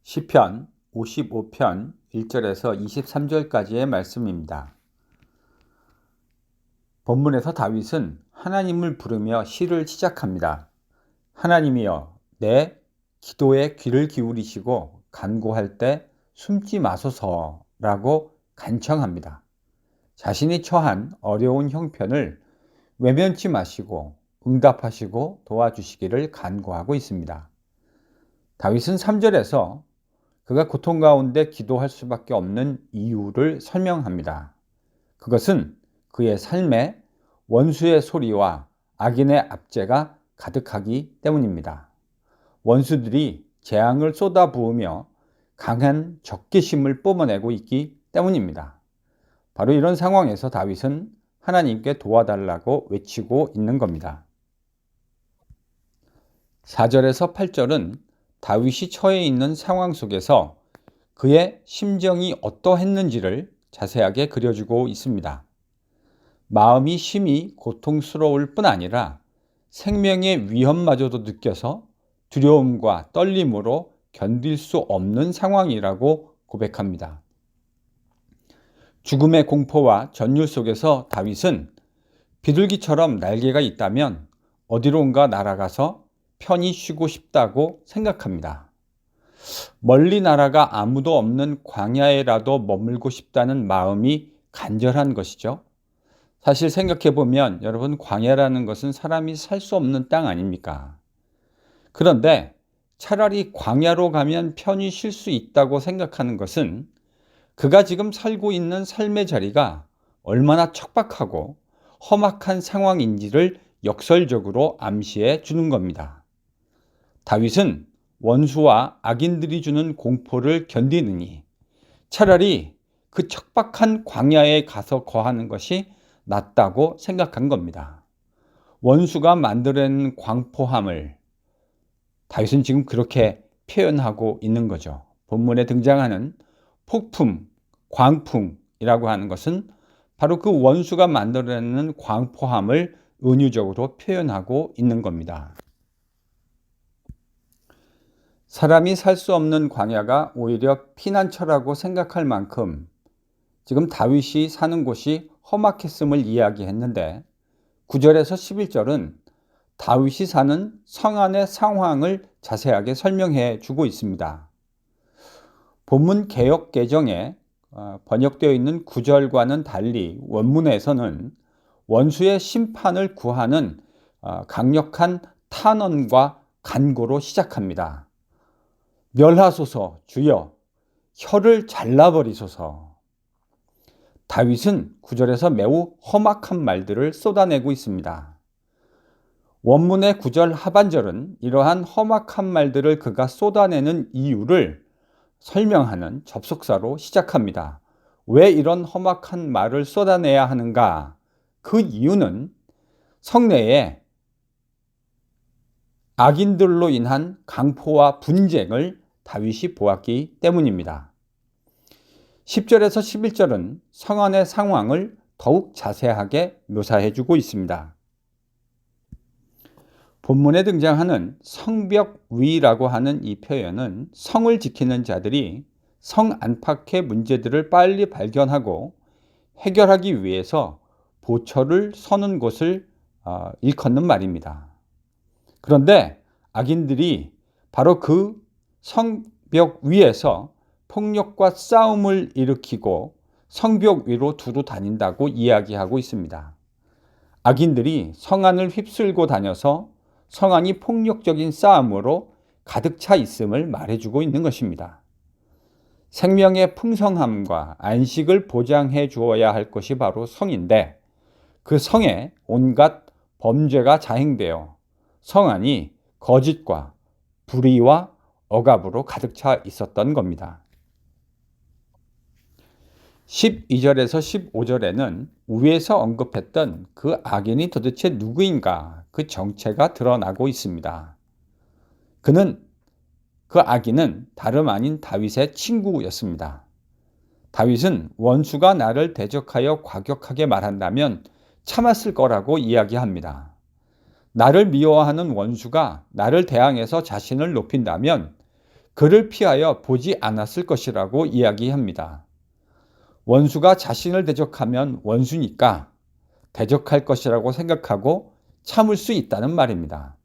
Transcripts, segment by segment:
시편 55편 1절에서 23절까지의 말씀입니다. 본문에서 다윗은 하나님을 부르며 시를 시작합니다. 하나님이여, 내 기도에 귀를 기울이시고 간구할 때 숨지 마소서라고 간청합니다. 자신이 처한 어려운 형편을 외면치 마시고 응답하시고 도와주시기를 간구하고 있습니다. 다윗은 3절에서 그가 고통 가운데 기도할 수밖에 없는 이유를 설명합니다. 그것은 그의 삶에 원수의 소리와 악인의 압제가 가득하기 때문입니다. 원수들이 재앙을 쏟아부으며 강한 적개심을 뿜어내고 있기 때문입니다. 바로 이런 상황에서 다윗은 하나님께 도와달라고 외치고 있는 겁니다. 4절에서 8절은 다윗이 처해 있는 상황 속에서 그의 심정이 어떠했는지를 자세하게 그려주고 있습니다. 마음이 심히 고통스러울 뿐 아니라 생명의 위험마저도 느껴서 두려움과 떨림으로 견딜 수 없는 상황이라고 고백합니다. 죽음의 공포와 전율 속에서 다윗은 비둘기처럼 날개가 있다면 어디론가 날아가서 편히 쉬고 싶다고 생각합니다. 멀리 나라가 아무도 없는 광야에라도 머물고 싶다는 마음이 간절한 것이죠. 사실 생각해보면 여러분, 광야라는 것은 사람이 살 수 없는 땅 아닙니까? 그런데 차라리 광야로 가면 편히 쉴 수 있다고 생각하는 것은 그가 지금 살고 있는 삶의 자리가 얼마나 척박하고 험악한 상황인지를 역설적으로 암시해 주는 겁니다. 다윗은 원수와 악인들이 주는 공포를 견디느니 차라리 그 척박한 광야에 가서 거하는 것이 낫다고 생각한 겁니다. 원수가 만들어낸 광포함을 다윗은 지금 그렇게 표현하고 있는 거죠. 본문에 등장하는 폭풍, 광풍이라고 하는 것은 바로 그 원수가 만들어내는 광포함을 은유적으로 표현하고 있는 겁니다. 사람이 살 수 없는 광야가 오히려 피난처라고 생각할 만큼 지금 다윗이 사는 곳이 험악했음을 이야기했는데 9절에서 11절은 다윗이 사는 성 안의 상황을 자세하게 설명해 주고 있습니다. 본문 개역 개정에 번역되어 있는 9절과는 달리 원문에서는 원수의 심판을 구하는 강력한 탄원과 간구로 시작합니다. 멸하소서 주여, 혀를 잘라버리소서. 다윗은 9절에서 매우 험악한 말들을 쏟아내고 있습니다. 원문의 9절 하반절은 이러한 험악한 말들을 그가 쏟아내는 이유를 설명하는 접속사로 시작합니다. 왜 이런 험악한 말을 쏟아내야 하는가? 그 이유는 성내에 악인들로 인한 강포와 분쟁을 다윗이 보았기 때문입니다. 10절에서 11절은 성 안의 상황을 더욱 자세하게 묘사해주고 있습니다. 본문에 등장하는 성벽 위라고 하는 이 표현은 성을 지키는 자들이 성 안팎의 문제들을 빨리 발견하고 해결하기 위해서 보초를 서는 곳을 일컫는 말입니다. 그런데 악인들이 바로 그 성벽 위에서 폭력과 싸움을 일으키고 성벽 위로 두루 다닌다고 이야기하고 있습니다. 악인들이 성안을 휩쓸고 다녀서 성안이 폭력적인 싸움으로 가득 차 있음을 말해주고 있는 것입니다. 생명의 풍성함과 안식을 보장해 주어야 할 것이 바로 성인데 그 성에 온갖 범죄가 자행되어 성안이 거짓과 불의와 억압으로 가득 차 있었던 겁니다. 12절에서 15절에는 위에서 언급했던 그 악인이 도대체 누구인가, 그 정체가 드러나고 있습니다. 그 악인은 다름 아닌 다윗의 친구였습니다. 다윗은 원수가 나를 대적하여 과격하게 말한다면 참았을 거라고 이야기합니다. 나를 미워하는 원수가 나를 대항해서 자신을 높인다면 그를 피하여 보지 않았을 것이라고 이야기합니다. 원수가 자신을 대적하면 원수니까 대적할 것이라고 생각하고 참을 수 있다는 말입니다.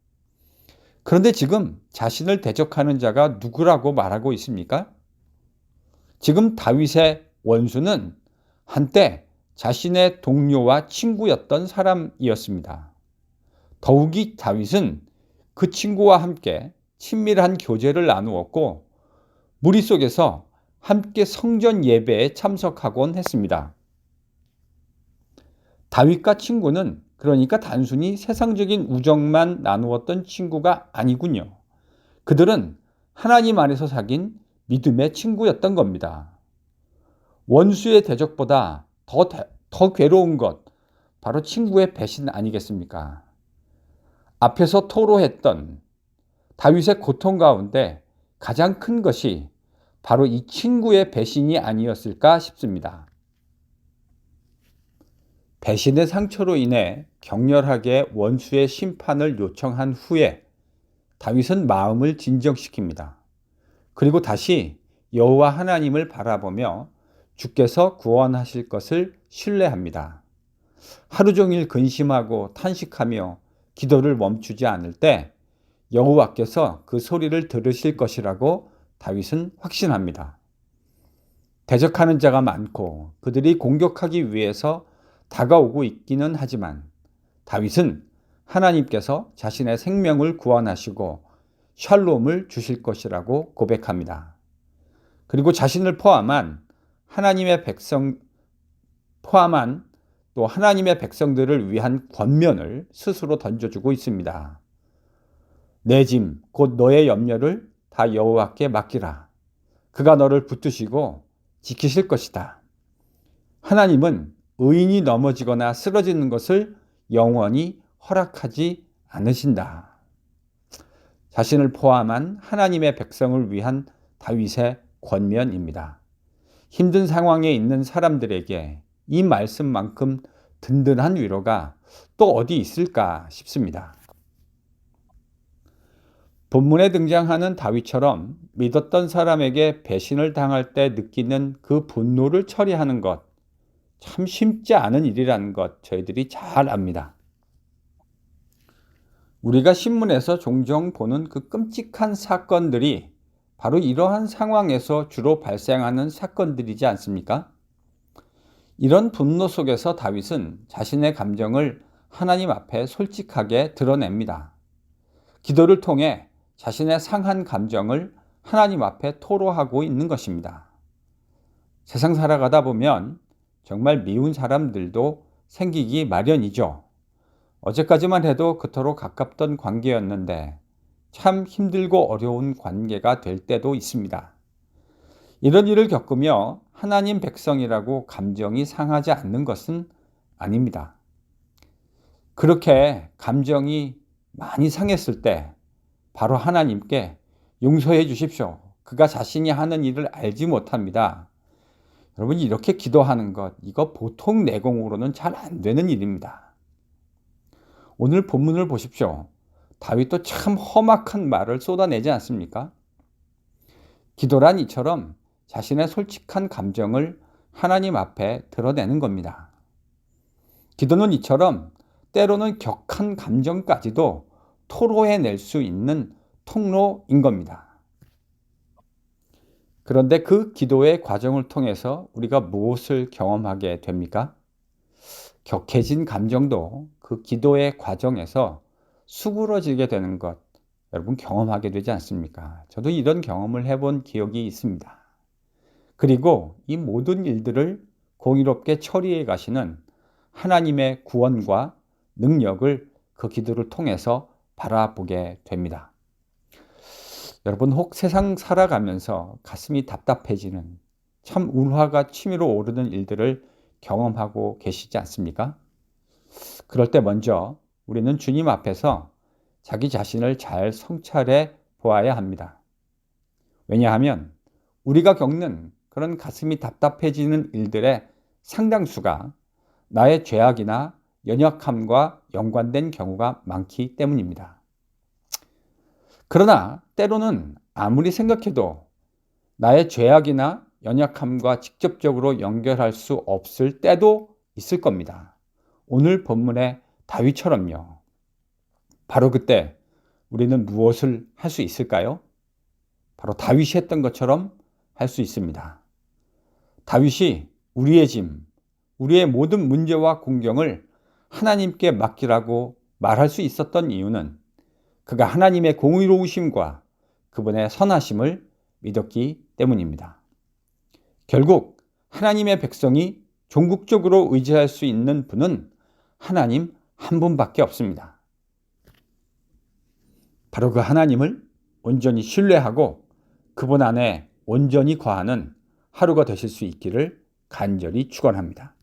그런데 지금 자신을 대적하는 자가 누구라고 말하고 있습니까? 지금 다윗의 원수는 한때 자신의 동료와 친구였던 사람이었습니다. 더욱이 다윗은 그 친구와 함께 친밀한 교제를 나누었고 무리 속에서 함께 성전 예배에 참석하곤 했습니다. 다윗과 친구는 그러니까 단순히 세상적인 우정만 나누었던 친구가 아니군요. 그들은 하나님 안에서 사귄 믿음의 친구였던 겁니다. 원수의 대적보다 더 괴로운 것, 바로 친구의 배신 아니겠습니까? 앞에서 토로했던 다윗의 고통 가운데 가장 큰 것이 바로 이 친구의 배신이 아니었을까 싶습니다. 배신의 상처로 인해 격렬하게 원수의 심판을 요청한 후에 다윗은 마음을 진정시킵니다. 그리고 다시 여호와 하나님을 바라보며 주께서 구원하실 것을 신뢰합니다. 하루 종일 근심하고 탄식하며 기도를 멈추지 않을 때 여호와께서 그 소리를 들으실 것이라고 다윗은 확신합니다. 대적하는 자가 많고 그들이 공격하기 위해서 다가오고 있기는 하지만 다윗은 하나님께서 자신의 생명을 구원하시고 샬롬을 주실 것이라고 고백합니다. 그리고 자신을 포함한 또 하나님의 백성들을 위한 권면을 스스로 던져주고 있습니다. 내 짐, 곧 너의 염려를 다 여호와께 맡기라. 그가 너를 붙드시고 지키실 것이다. 하나님은 의인이 넘어지거나 쓰러지는 것을 영원히 허락하지 않으신다. 자신을 포함한 하나님의 백성을 위한 다윗의 권면입니다. 힘든 상황에 있는 사람들에게 이 말씀만큼 든든한 위로가 또 어디 있을까 싶습니다. 본문에 등장하는 다윗처럼 믿었던 사람에게 배신을 당할 때 느끼는 그 분노를 처리하는 것, 참 쉽지 않은 일이라는 것 저희들이 잘 압니다. 우리가 신문에서 종종 보는 그 끔찍한 사건들이 바로 이러한 상황에서 주로 발생하는 사건들이지 않습니까? 이런 분노 속에서 다윗은 자신의 감정을 하나님 앞에 솔직하게 드러냅니다. 기도를 통해 자신의 상한 감정을 하나님 앞에 토로하고 있는 것입니다. 세상 살아가다 보면 정말 미운 사람들도 생기기 마련이죠. 어제까지만 해도 그토록 가깝던 관계였는데 참 힘들고 어려운 관계가 될 때도 있습니다. 이런 일을 겪으며 하나님 백성이라고 감정이 상하지 않는 것은 아닙니다. 그렇게 감정이 많이 상했을 때 바로 하나님께 용서해 주십시오. 그가 자신이 하는 일을 알지 못합니다. 여러분, 이렇게 기도하는 것, 이거 보통 내공으로는 잘 안 되는 일입니다. 오늘 본문을 보십시오. 다윗도 참 험악한 말을 쏟아내지 않습니까? 기도란 이처럼 자신의 솔직한 감정을 하나님 앞에 드러내는 겁니다. 기도는 이처럼 때로는 격한 감정까지도 토로해낼 수 있는 통로인 겁니다. 그런데 그 기도의 과정을 통해서 우리가 무엇을 경험하게 됩니까? 격해진 감정도 그 기도의 과정에서 수그러지게 되는 것, 여러분 경험하게 되지 않습니까? 저도 이런 경험을 해본 기억이 있습니다. 그리고 이 모든 일들을 공의롭게 처리해 가시는 하나님의 구원과 능력을 그 기도를 통해서 바라보게 됩니다. 여러분, 혹 세상 살아가면서 가슴이 답답해지는 참 운화가 치밀어 오르는 일들을 경험하고 계시지 않습니까? 그럴 때 먼저 우리는 주님 앞에서 자기 자신을 잘 성찰해 보아야 합니다. 왜냐하면 우리가 겪는 그런 가슴이 답답해지는 일들의 상당수가 나의 죄악이나 연약함과 연관된 경우가 많기 때문입니다. 그러나 때로는 아무리 생각해도 나의 죄악이나 연약함과 직접적으로 연결할 수 없을 때도 있을 겁니다. 오늘 본문의 다윗처럼요. 바로 그때 우리는 무엇을 할 수 있을까요? 바로 다윗이 했던 것처럼 할 수 있습니다. 다윗이 우리의 짐, 우리의 모든 문제와 공경을 하나님께 맡기라고 말할 수 있었던 이유는 그가 하나님의 공의로우심과 그분의 선하심을 믿었기 때문입니다. 결국 하나님의 백성이 종국적으로 의지할 수 있는 분은 하나님 한 분밖에 없습니다. 바로 그 하나님을 온전히 신뢰하고 그분 안에 온전히 거하는 하루가 되실 수 있기를 간절히 축원합니다.